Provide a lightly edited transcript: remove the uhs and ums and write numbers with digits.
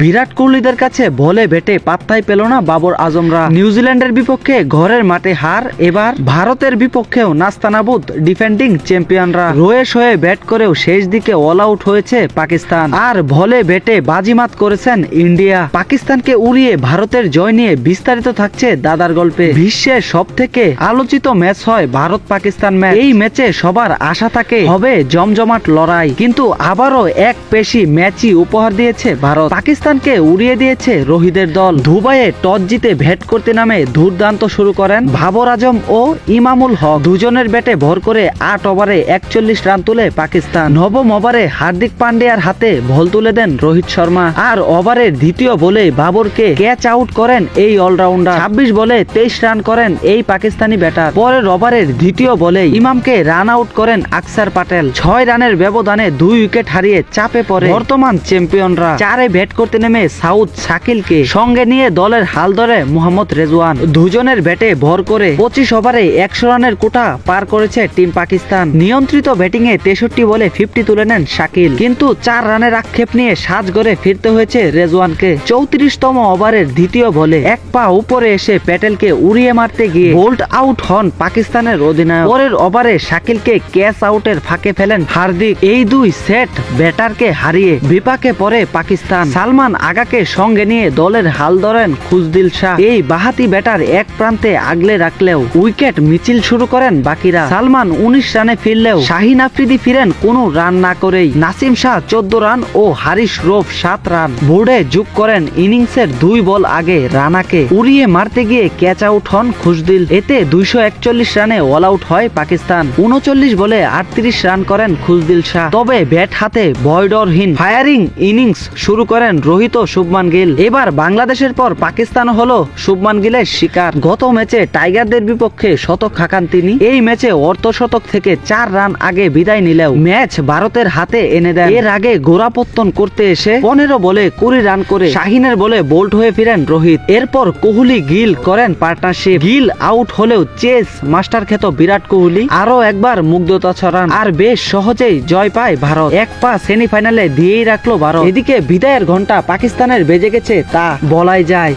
বিরাট কোহলিদের কাছে বলে ব্যাটে পাত্তাই পেল না বাবর আজমরা। নিউজিল্যান্ডের বিপক্ষে ঘরের মাঠে হার, এবার ভারতের বিপক্ষেও নাস্তানাবুদ ডিফেন্ডিং চ্যাম্পিয়নরা। রোয়েশ হয়ে ব্যাট করেও শেষ দিকে অল আউট হয়েছে পাকিস্তান, আর ভলে ব্যাটে বাজিমাত করেছেন ইন্ডিয়া। পাকিস্তানকে উড়িয়ে ভারতের জয় নিয়ে বিস্তারিত থাকছে দাদার গল্পে। বিশ্বের সব থেকে আলোচিত ম্যাচ হয় ভারত পাকিস্তান ম্যাচ। এই ম্যাচে সবার আশা থাকে হবে জমজমাট লড়াই, কিন্তু আবারও এক পেশি ম্যাচই উপহার দিয়েছে ভারত। পাকিস্তানকে উড়িয়ে দিয়েছে রোহিতের দল। দুবাইয়ে টস জিতে ব্যাট করতে নামে দুর্দান্ত শুরু করেন বাবর আজম ও ইমামুল হক। দুজনের ব্যাটে ভর করে ৮ ওভারে ৪১ রান তুলে পাকিস্তান। নবম ওভারে হার্দিক পান্ডিয়ার হাতে বল তুলে দেন রোহিত শর্মা, আর ওভারের দ্বিতীয় বলে বাবরকে ক্যাচ আউট করেন এই অলরাউন্ডার। ২৬ বলে ২৩ রান করেন এই পাকিস্তানি ব্যাটার। পরের ওভারের দ্বিতীয় বলে ইমামকে রান আউট করেন আকসার প্যাটেল। ৬ রানের ব্যবধানে ২ উইকেট হারিয়ে চাপে পড়ে বর্তমান চ্যাম্পিয়নরা। ৪-এ ব্যাট করতে নেমে সাউথ শাকিলকে সঙ্গে নিয়ে দলের হাল ধরে মোহাম্মদ রেজওয়ান। দুজনের ব্যাটে ভর করে ২৫ ওভারে ১০০ রানের কোটা পার করেছে টিম পাকিস্তান। নিয়ন্ত্রিত ব্যাটিংয়ে ৬৩ বলে ৫০ তুলে নেন শাকিল, কিন্তু ৪ রানের আক্ষেপ নিয়ে সাজঘরে ফিরতে হয়েছে রেজওয়ানকে। ৩৪তম ওভারের দ্বিতীয় বলে এক পা উপরে এসে প্যাটেলকে উড়িয়ে মারতে গিয়ে বোল্ড আউট হন পাকিস্তানের অধিনায়ক। পরের ওভারে শাকিলকে ক্যাচ আউটের ফাঁকে ফেলেন হার্দিক। এই দুই সেট ব্যাটারকে হারিয়ে বিপাকে পড়ে পাকিস্তান। সালমান আগাকে সঙ্গে নিয়ে দলের হাল ধরেন খুজদিল শাহ। এই বাহাতি ব্যাটার এক প্রান্তে আগলে রাখলেও উইকেট মিছিল শুরু করেন বাকিরা। সালমান ১৯ রানে ফিরলেও শাহিন আফ্রিদি ফিরেন কোনো রান না করেই। নাসিম শাহ ১৪ রান ও হারিস রৌফ ৭ রান বোর্ডে যোগ করেন। ইনিংসের ২ বল আগে রানাকে উড়িয়ে মারতে গিয়ে ক্যাচ আউট হন খুজদিল। এতে ২৪১ রানে অল আউট হয় পাকিস্তান। ৩৯ বলে ৩৮ রান করেন খুজদিল শাহ। তবে ব্যাট হাতে বয়ডরহীন ফায়ারিং ইনিংস শুরু করেন রোহিত ও শুভমান গিল। এবার বাংলাদেশের পর পাকিস্তান হলো শুভমান গিলের শিকার। গত ম্যাচে টাইগারদের বিপক্ষে শতক হাঁকান তিনি। এই ম্যাচে অর্ধশতক থেকে ৪ রান আগে বিদায় নিলেও ম্যাচ ভারতের হাতে এনে দেন। এর আগে গোড়াপত্তন করতে এসে ১৫ বলে ২০ রান করে শাহিনের বলে বোল্ড হয়ে ফিরেন রোহিত। এরপর কোহলি গিল করেন পার্টনারশিপ। গিল আউট হলেও চেস মাস্টার খ্যাত বিরাট কোহলি আরো একবার মুগ্ধতা ছড়ান, আর বেশ সহজেই জয় পায় ভারত। এক পা সেমিফাইনালে দিয়েই রাখলো ভারত। এদিকে বিদায়ের ঘন্টা পাকিস্তানের বেজে গেছে তা বলাই যায়।